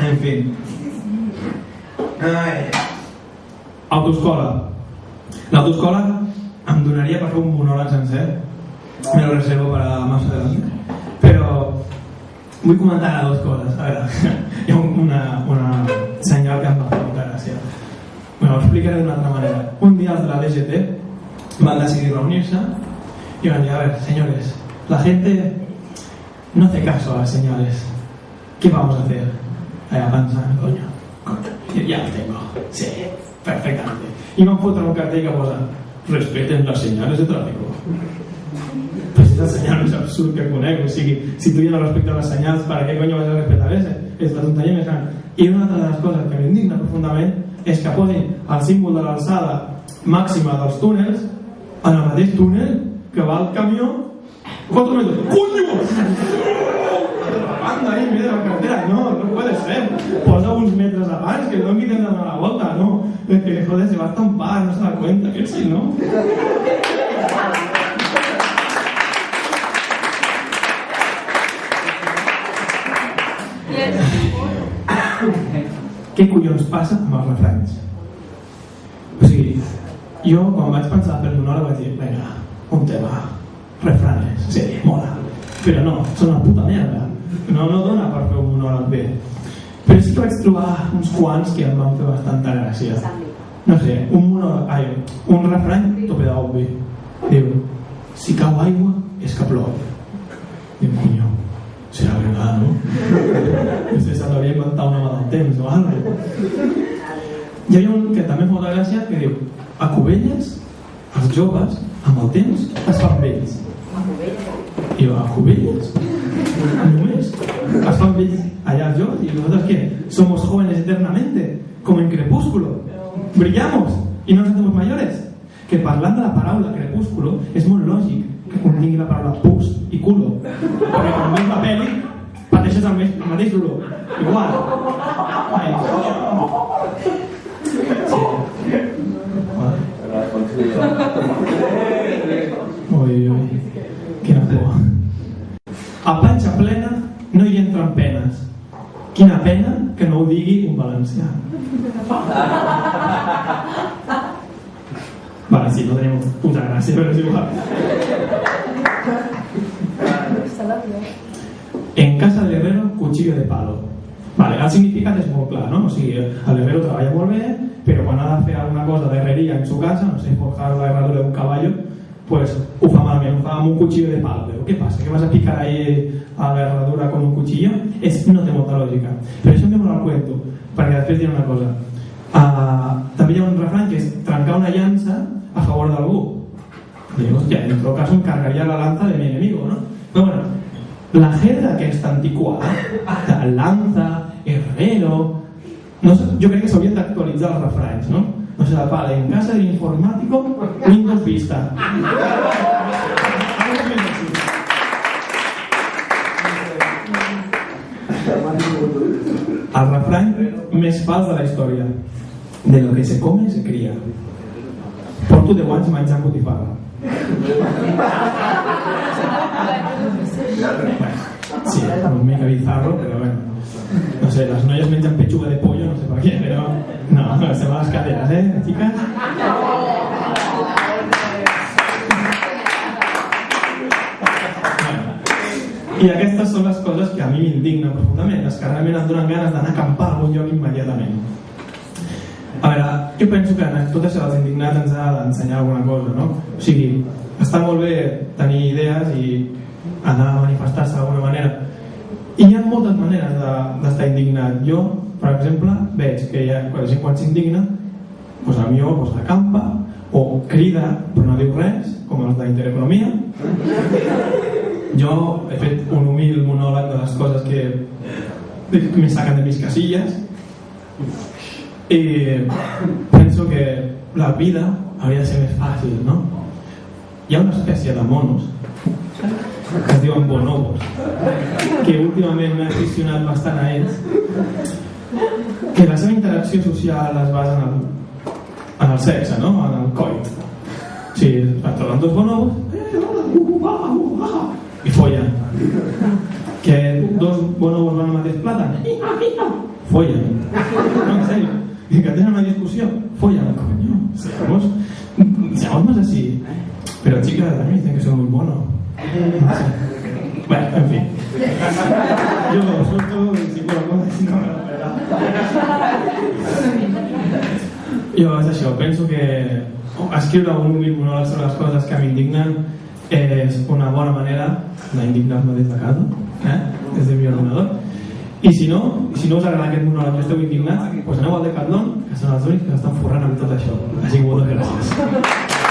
En fi. Autoescola. L'autoescola em donaria per fer un monòleg sencer. Me lo reservo para más adelante. Pero vull comentar ara dues coses. A veure, hi ha una senyal que em va fer molta gràcia. Me lo explicaré d'una altra manera. Un dia els de la DGT van decidir reunirse y van a decir, a ver, señores, la gente no hace caso a las señales. ¿Qué vamos a hacer? Allá pensant, coño, ya lo tengo. Sí, perfectamente. Y van a fotre un cartell que posa respeten las señales de tráfico. Pues esta senyal és absurd que conec, o sigui, si tu ja no respectes les senyals, per què coño vas a respetar és la tonteria més gran. I una altra de les coses que m'indigna profundament és que posin el símbol de l'alçada màxima dels túnels en el mateix túnel que va el camió 4 metres. Coño! Anda ahí, mira la carretera. No puede ser. Posa uns metres abans, que no quiten de donar la volta, no. Es que, joder, se va a estampar, no se da cuenta, que sí, ¿no? Què collons passa amb els refranys? O sigui, jo quan vaig pensar fer una hora vaig dir, venga, un tema, refranes, sí, mola, però no, són una puta merda, no dona per fer un monòleg bé. Però sí que vaig trobar uns quants que em van fer bastanta gràcia. No sé, un refrany tope d'obvi. Diu, si cau aigua és que plou. Diu, coño, serà verdad, no? Vostè se l'hauria inventat una mà del temps o algo. Hi havia un que també fa molta gràcia que diu, a Cubelles els joves amb el temps es fan vells. I a Cubelles només es fan vells allà els joves. I nosaltres què? Somos jóvenes eternamente, como en Crepúsculo, brillamos y no nos hacemos mayores. Que parlant de la paraula crepúsculo és molt lògic que contingui la paraula pus i culo, perquè quan veus la pel·li pateixes el mateix dolor igual. Ui, quina por. A panxa plena no hi entren penes. Quina pena que no ho digui un valencià. Vale, sí, no tenim puta gràcia, però és igual. En casa del herrero, cuchillo de palo. Vale, el significat és molt clar, no? O sigui, l'herrero treballa molt bé, però quan ha de fer alguna cosa d'herreria en su casa, no sé, forjar la herradura d'un caballo, pues ho fa malament, ho fa amb un cuchillo de palo. Però què passa? Que vas a picar ahí a la herradura con un cuchillo? No té molta lògica. Però això em ve molt al cuento, perquè després diré una cosa. També hi ha un refrany que és trencar una llança a favor d'algú. Digo, hostia, en todo caso encargaría la lanza de mi enemigo, ¿no? Pero bueno, la jerga aquesta antiquada, lanza, herrero, no sé, jo crec que s'haurien d'actualitzar els refranys, no? No sé, vale, en casa de informático, Windows Vista. El refrany més fals de la història. De lo que se come se cría. Porto 10 anys menjant botifarra. Sí, una mica bizarro, però bueno. No sé, les noies mengen pechuga de pollo, no sé per què, però... No, se van les caderes, chicas? I aquestes són les coses que a mi m'indignen profundament, les que realment em donen ganes d'anar a acampar a algun lloc immediatament. A veure, jo penso que en tot això dels indignats ens ha d'ensenyar alguna cosa, no? O sigui, està molt bé tenir idees i anar a manifestar-se d'alguna manera. I hi ha moltes maneres d'estar indignat. Jo, per exemple, veig que quan la gent quan s'indigna, doncs a mi acampa o crida però no diu res, com els d'Intereconomia. Jo he fet un humil monòleg de les coses que me sacan de mis casillas. Y penso que la vida hauria de ser més fàcil, no? Hi ha una espècie de monos que es diuen bonobos, que últimament m'he aficionat bastant a ells, que la seva interacció social es basa en el sexe, no? En el coit. O sigui, es troben dos bonobos i follen. Que dos bonobos van al mateix plàtan, follen. No, en serio. Que tenen una discussió, follen, coño. Seamos más así. Pero chicas, también dicen que soy muy mono. No sé. Bueno, en fin. Yo lo suelto y si puedo si no me lo espera. Jo és això, penso que escriure un humil monòleg sobre les coses que m'indignen és una bona manera d'indignar-me des de casa, des del meu ordenador. I si no us agrada aquest monòleg que esteu indignats, doncs aneu al Decathlon, que són els únics que s'estan forrant amb tot això. Així que moltes gràcies.